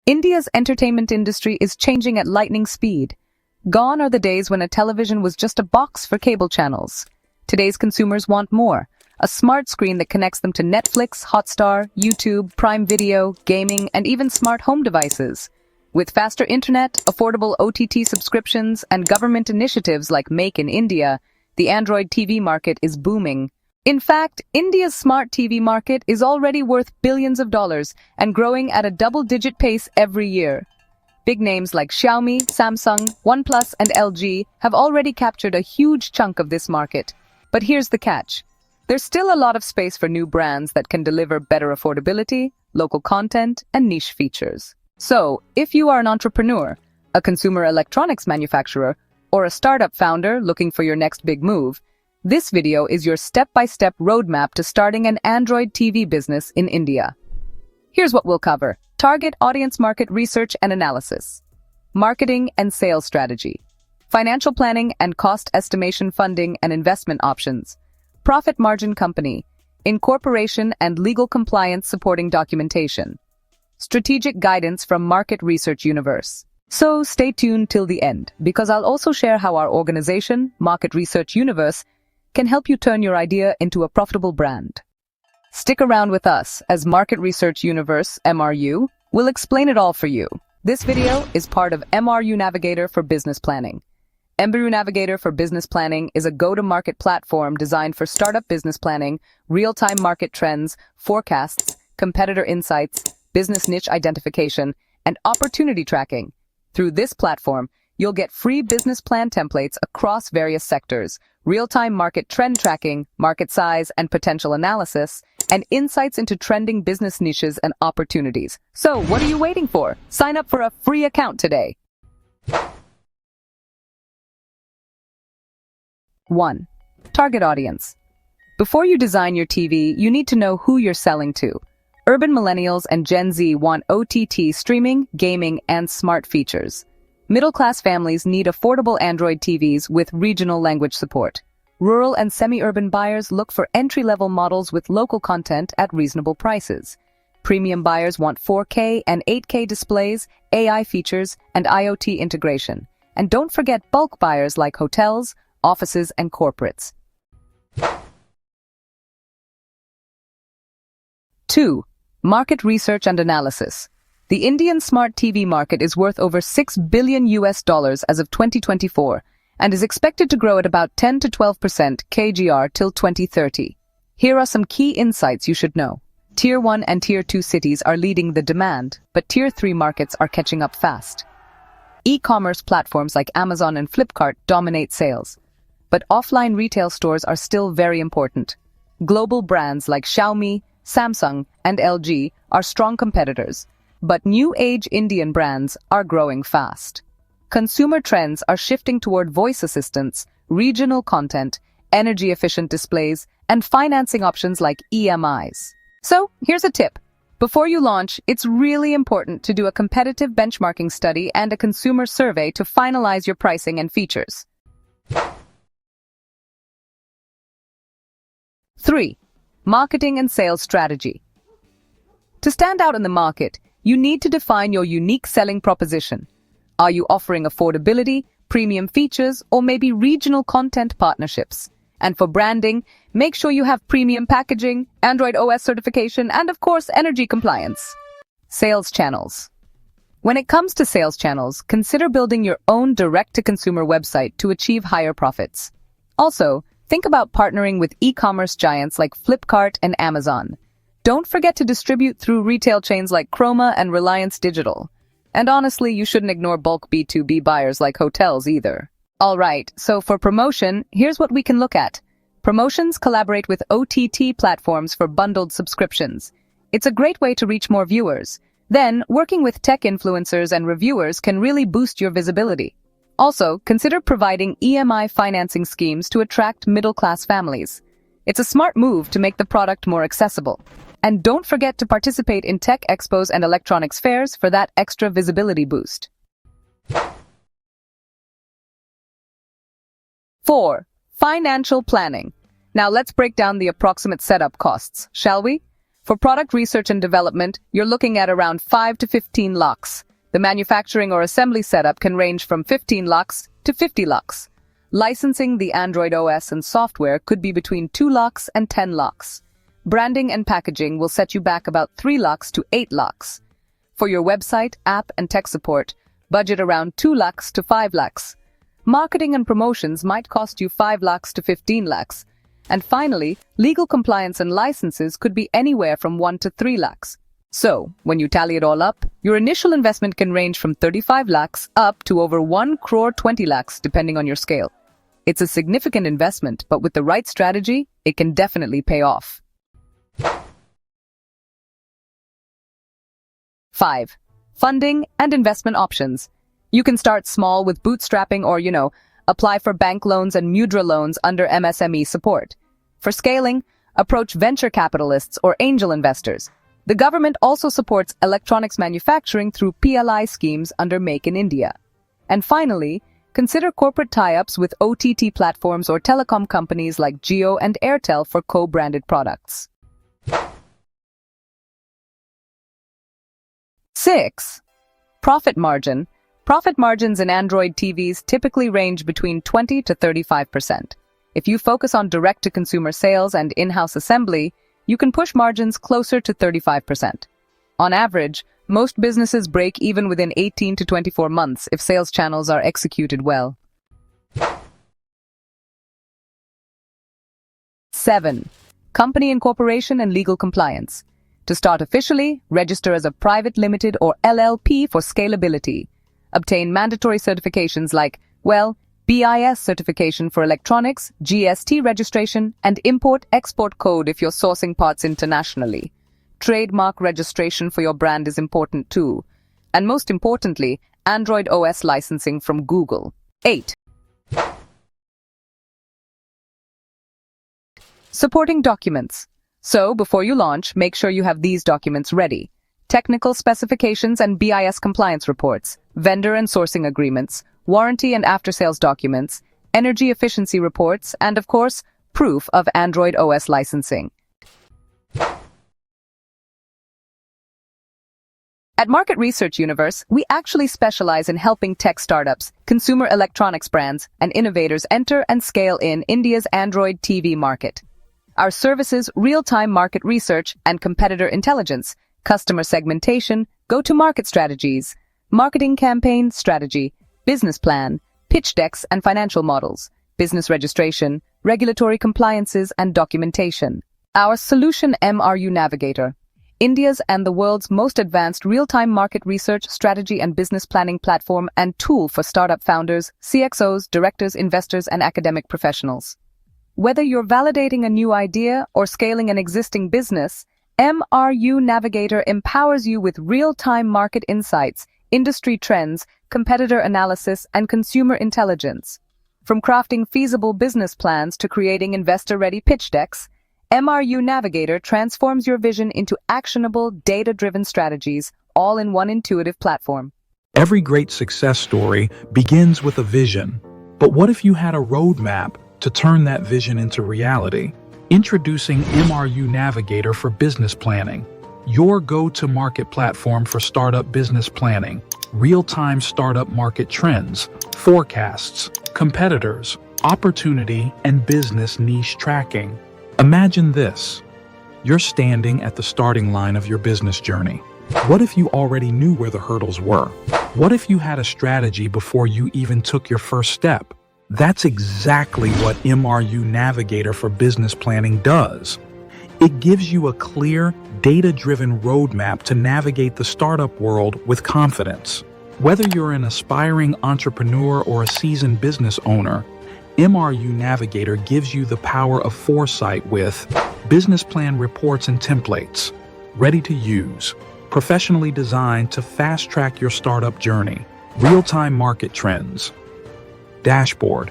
India's entertainment industry is changing at lightning speed. Gone are the days when a television was just a box for cable channels. Today's consumers want more. A smart screen that connects them to Netflix, Hotstar, YouTube, Prime Video, gaming, and even smart home devices. With faster internet, affordable OTT subscriptions, and government initiatives like Make in India, the Android TV market is booming. In fact, India's smart TV market is already worth billions of dollars and growing at a double-digit pace every year. Big names like Xiaomi, Samsung, OnePlus, and LG have already captured a huge chunk of this market. But here's the catch. There's still a lot of space for new brands that can deliver better affordability, local content, and niche features. So, if you are an entrepreneur, a consumer electronics manufacturer, or a startup founder looking for your next big move, this video is your step-by-step roadmap to starting an Android TV business in India. Here's what we'll cover. Target audience market research and analysis. Marketing and sales strategy. Financial planning and cost estimation, funding and investment options. Profit margin company. Incorporation and legal compliance supporting documentation. Strategic guidance from Market Research Universe. So stay tuned till the end, because I'll also share how our organization, Market Research Universe, can help you turn your idea into a profitable brand. Stick around with us, as Market Research Universe, MRU, will explain it all for you. This video is part of MRU Navigator for Business Planning. MRU Navigator for Business Planning is a go-to-market platform designed for startup business planning, real-time market trends, forecasts, competitor insights, business niche identification, and opportunity tracking. Through this platform, you'll get free business plan templates across various sectors, real-time market trend tracking, market size and potential analysis, and insights into trending business niches and opportunities. So, what are you waiting for? Sign up for a free account today. 1. Target audience. Before you design your TV, you need to know who you're selling to. Urban millennials and Gen Z want OTT streaming, gaming, and smart features. Middle-class families need affordable Android TVs with regional language support. Rural and semi-urban buyers look for entry-level models with local content at reasonable prices. Premium buyers want 4K and 8K displays, AI features, and IoT integration. And don't forget bulk buyers like hotels, offices, and corporates. 2. Market research and analysis. The Indian smart TV market is worth over $6 billion as of 2024 and is expected to grow at about 10 to 12% CAGR till 2030. Here are some key insights you should know. Tier 1 and Tier 2 cities are leading the demand, but Tier 3 markets are catching up fast. E-commerce platforms like Amazon and Flipkart dominate sales, but offline retail stores are still very important. Global brands like Xiaomi, Samsung, and LG are strong competitors. But new-age Indian brands are growing fast. Consumer trends are shifting toward voice assistants, regional content, energy-efficient displays, and financing options like EMIs. So, here's a tip. Before you launch, it's really important to do a competitive benchmarking study and a consumer survey to finalize your pricing and features. 3. Marketing and sales strategy. To stand out in the market, you need to define your unique selling proposition. Are you offering affordability, premium features, or maybe regional content partnerships? And for branding, make sure you have premium packaging, Android OS certification, and of course, energy compliance. Sales channels. When it comes to sales channels, consider building your own direct-to-consumer website to achieve higher profits. Also, think about partnering with e-commerce giants like Flipkart and Amazon. Don't forget to distribute through retail chains like Chroma and Reliance Digital. And honestly, you shouldn't ignore bulk B2B buyers like hotels either. Alright, so for promotion, here's what we can look at. Promotions collaborate with OTT platforms for bundled subscriptions. It's a great way to reach more viewers. Then, working with tech influencers and reviewers can really boost your visibility. Also, consider providing EMI financing schemes to attract middle-class families. It's a smart move to make the product more accessible. And don't forget to participate in tech expos and electronics fairs for that extra visibility boost. 4. Financial planning. Now let's break down the approximate setup costs, shall we? For product research and development, you're looking at around 5 to 15 lakhs. The manufacturing or assembly setup can range from 15 lakhs to 50 lakhs. Licensing the Android OS and software could be between 2 lakhs and 10 lakhs. Branding and packaging will set you back about 3 lakhs to 8 lakhs. For your website, app, and tech support, budget around 2 lakhs to 5 lakhs. Marketing and promotions might cost you 5 lakhs to 15 lakhs. And finally, legal compliance and licenses could be anywhere from 1 to 3 lakhs. So, when you tally it all up, your initial investment can range from 35 lakhs up to over 1 crore 20 lakhs depending on your scale. It's a significant investment, but with the right strategy, it can definitely pay off. 5. Funding and investment options. You can start small with bootstrapping or, apply for bank loans and mudra loans under MSME support. For scaling, approach venture capitalists or angel investors. The government also supports electronics manufacturing through PLI schemes under Make in India. And finally, consider corporate tie-ups with OTT platforms or telecom companies like Jio and Airtel for co-branded products. 6. Profit margin. Profit margins in Android TVs typically range between 20 to 35%. If you focus on direct-to-consumer sales and in-house assembly, you can push margins closer to 35%. On average, most businesses break even within 18 to 24 months if sales channels are executed well. 7. Company incorporation and legal compliance. To start officially, register as a private limited or LLP for scalability. Obtain mandatory certifications like, BIS certification for electronics, GST registration, and import-export code if you're sourcing parts internationally. Trademark registration for your brand is important too. And most importantly, Android OS licensing from Google. 8. Supporting documents. So, before you launch, make sure you have these documents ready. Technical specifications and BIS compliance reports, vendor and sourcing agreements, warranty and after-sales documents, energy efficiency reports, and of course, proof of Android OS licensing. At Market Research Universe, we actually specialize in helping tech startups, consumer electronics brands, and innovators enter and scale in India's Android TV market. Our services, real-time market research and competitor intelligence, customer segmentation, go-to-market strategies, marketing campaign strategy, business plan, pitch decks and financial models, business registration, regulatory compliances and documentation. Our solution MRU Navigator, India's and the world's most advanced real-time market research, strategy and business planning platform and tool for startup founders, CXOs, directors, investors, and academic professionals. Whether you're validating a new idea or scaling an existing business, MRU Navigator empowers you with real-time market insights, industry trends, competitor analysis, and consumer intelligence. From crafting feasible business plans to creating investor-ready pitch decks, MRU Navigator transforms your vision into actionable, data-driven strategies, all in one intuitive platform. Every great success story begins with a vision. But what if you had a roadmap to turn that vision into reality? Introducing MRU Navigator for Business Planning, your go-to-market platform for startup business planning, real-time startup market trends, forecasts, competitors, opportunity, and business niche tracking. Imagine this. You're standing at the starting line of your business journey. What if you already knew where the hurdles were? What if you had a strategy before you even took your first step? That's exactly what MRU Navigator for Business Planning does. It gives you a clear, data-driven roadmap to navigate the startup world with confidence. Whether you're an aspiring entrepreneur or a seasoned business owner, MRU Navigator gives you the power of foresight with business plan reports and templates, ready to use, professionally designed to fast-track your startup journey, real-time market trends, dashboard,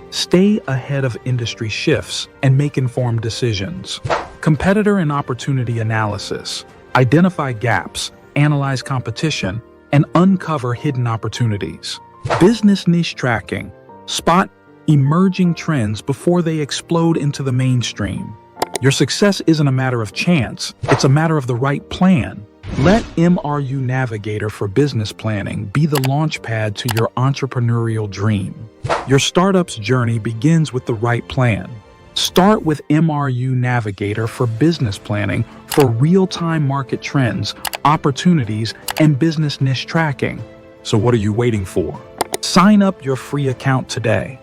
stay ahead of industry shifts and make informed decisions, competitor and opportunity analysis, identify gaps, analyze competition, and uncover hidden opportunities, business niche tracking, spot emerging trends before they explode into the mainstream, Your success isn't a matter of chance, it's a matter of the right plan. Let MRU Navigator for Business Planning be the launchpad to your entrepreneurial dream. Your startup's journey begins with the right plan. Start with MRU Navigator for Business Planning for real-time market trends, opportunities, and business niche tracking. So what are you waiting for? Sign up your free account today.